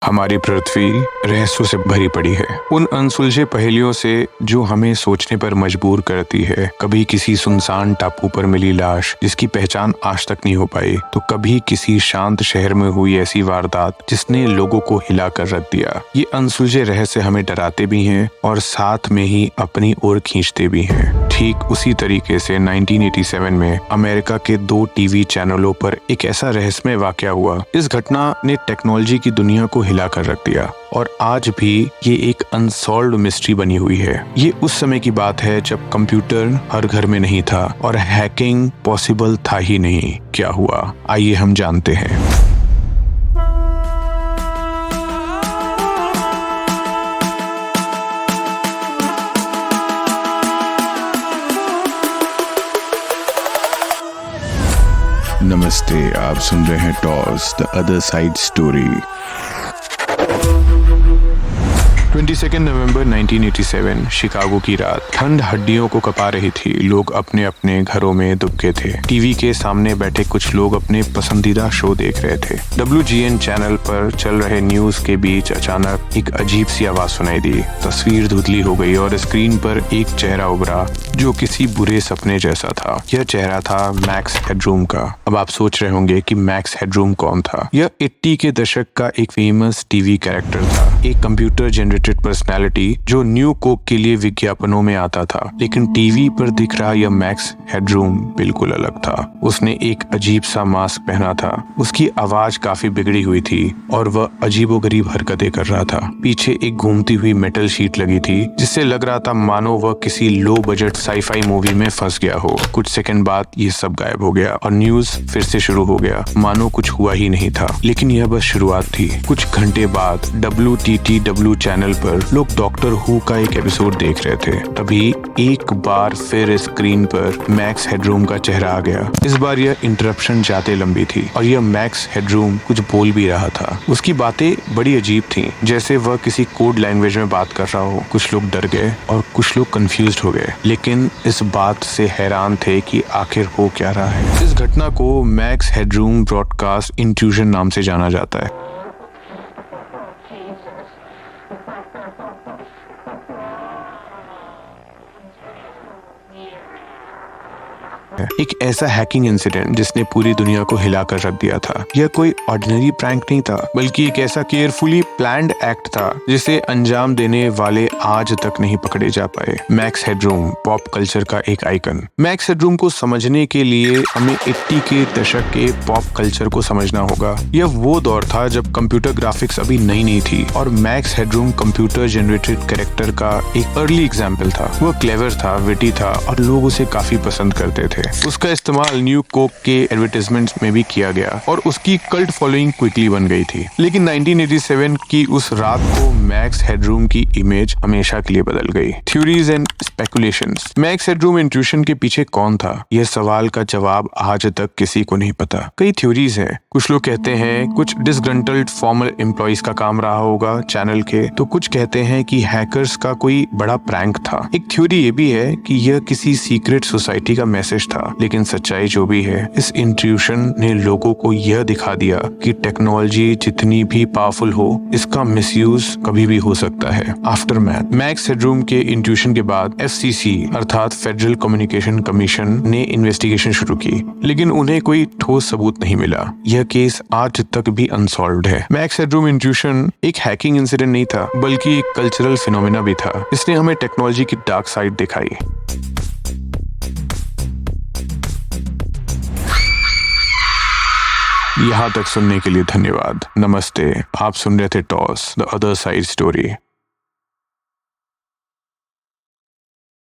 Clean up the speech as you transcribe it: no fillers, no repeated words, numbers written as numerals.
हमारी पृथ्वी रहस्यों से भरी पड़ी है, उन अनसुलझे पहेलियों से जो हमें सोचने पर मजबूर करती है। कभी किसी सुनसान टापू पर मिली लाश जिसकी पहचान आज तक नहीं हो पाई, तो कभी किसी शांत शहर में हुई ऐसी वारदात जिसने लोगों को हिला कर रख दिया। ये अनसुलझे रहस्य हमें डराते भी हैं और साथ में ही अपनी ओर खींचते भी हैं। ठीक उसी तरीके से 1987 में अमेरिका के 2 टीवी चैनलों पर एक ऐसा रहस्यमय वाकया हुआ। इस घटना ने टेक्नोलॉजी की दुनिया को हिला कर रख दिया और आज भी ये एक अनसॉल्व्ड मिस्ट्री बनी हुई है। ये उस समय की बात है जब कंप्यूटर हर घर में नहीं था और हैकिंग पॉसिबल था ही नहीं। क्या हुआ, आइए हम जानते हैं। नमस्ते, आप सुन रहे हैं toss the other side story. 22 November 1987 Chicago की रात। ठंड हड्डियों को कपा रही थी। लोग अपने अपने घरों में दुबके थे। टीवी के सामने बैठे कुछ लोग अपने पसंदीदा शो देख रहे थे। WGN चैनल पर चल रहे न्यूज के बीच अचानक एक अजीब सी आवाज सुनाई दी। तस्वीर धुंधली हो गई और स्क्रीन पर एक चेहरा उभरा जो किसी बुरे सपने जैसा था। यह चेहरा था मैक्स हेडरूम का। अब आप सोच रहे होंगे कि मैक्स हेडरूम कौन था। यह 80 के दशक का एक फेमस टीवी कैरेक्टर था, एक कंप्यूटर जनरेटेड पर्सनालिटी जो न्यू कोक के लिए विज्ञापनों में आता था। लेकिन टीवी पर दिख रहा यह मैक्स हेडरूम बिल्कुल अलग था। उसने एक अजीब सा मास्क पहना था, उसकी आवाज काफी बिगड़ी हुई थी और वह अजीबोगरीब हरकतें कर रहा था। पीछे एक घूमती हुई मेटल शीट लगी थी जिससे लग रहा था मानो वह किसी लो बजट साईफाई मूवी में फंस गया हो। कुछ सेकंड बाद ये सब गायब हो गया और न्यूज फिर से शुरू हो गया, मानो कुछ हुआ ही नहीं था। लेकिन यह बस शुरुआत थी। कुछ घंटे बाद WTTW चैनल पर लोग डॉक्टर हु का एक एपिसोड देख रहे थे। तभी एक बार फिर स्क्रीन पर मैक्स हेडरूम का चेहरा आ गया। इस बार यह इंटरप्शन जाते लंबी थी और यह मैक्स हेडरूम कुछ बोल भी रहा था। उसकी बातें बड़ी अजीब थीं, जैसे वह किसी कोड लैंग्वेज में बात कर रहा हो। कुछ लोग डर गए और कुछ लोग कंफ्यूज्ड हो गए, लेकिन इस बात से हैरान थे कि आखिर हो क्या रहा है। इस घटना को मैक्स हेडरूम ब्रॉडकास्ट इंट्रूजन नाम से जाना जाता है। एक ऐसा हैकिंग इंसिडेंट जिसने पूरी दुनिया को हिला कर रख दिया था। यह कोई ऑर्डिनरी प्रैंक नहीं था, बल्कि एक ऐसा केयरफुली प्लान्ड एक्ट था जिसे अंजाम देने वाले आज तक नहीं पकड़े जा पाए। मैक्स हेडरूम पॉप कल्चर का एक आइकन। मैक्स हेडरूम को समझने के लिए हमें 80 के दशक के पॉप कल्चर को समझना होगा। यह वो दौर था जब कंप्यूटर ग्राफिक्स अभी नई थी और max headroom computer generated character का एक अर्ली एग्जाम्पल था। वह क्लेवर था, विटी था और लोग उसे काफी पसंद करते थे। उसका इस्तेमाल न्यू कोक के एडवर्टाइजमेंट्स में भी किया गया और उसकी कल्ट फॉलोइंग क्विकली बन गई थी। लेकिन 1987 की उस रात को मैक्स हेडरूम की इमेज हमेशा के लिए बदल गई। Theories and speculations. Max headroom intrusion के पीछे कौन था? यह सवाल का जवाब आज तक किसी को नहीं पता। कई थ्योरीज हैं। कुछ लोग कहते हैं कुछ डिसग्रंटल्ड फॉर्मल एम्प्लॉइज का काम रहा होगा चैनल के, तो कुछ कहते हैं कि हैकर्स का कोई बड़ा प्रैंक था। एक थ्योरी ये भी है कि यह किसी सीक्रेट सोसाइटी का मैसेज था। लेकिन सच्चाई जो भी है, इस इंट्रूशन ने लोगों को यह दिखा दिया कि टेक्नोलॉजी जितनी भी पावरफुल हो, इसका मिसयूज कभी भी हो सकता है। आफ्टरमैथ। मैक्स हेडरूम के इंट्रूशन के बाद FCC अर्थात फेडरल कम्युनिकेशन कमीशन ने इन्वेस्टिगेशन शुरू की, लेकिन उन्हें कोई ठोस सबूत नहीं मिला। यह केस आज तक भी अनसॉल्व्ड है। मैक्स हेडरूम इंट्रूशन एक हैकिंग इंसिडेंट नहीं था, बल्कि एक कल्चरल फिनोमेना भी था। इसने हमें टेक्नोलॉजी की डार्क साइड दिखाई। यहाँ तक सुनने के लिए धन्यवाद। नमस्ते, आप सुन रहे थे toss the other side story.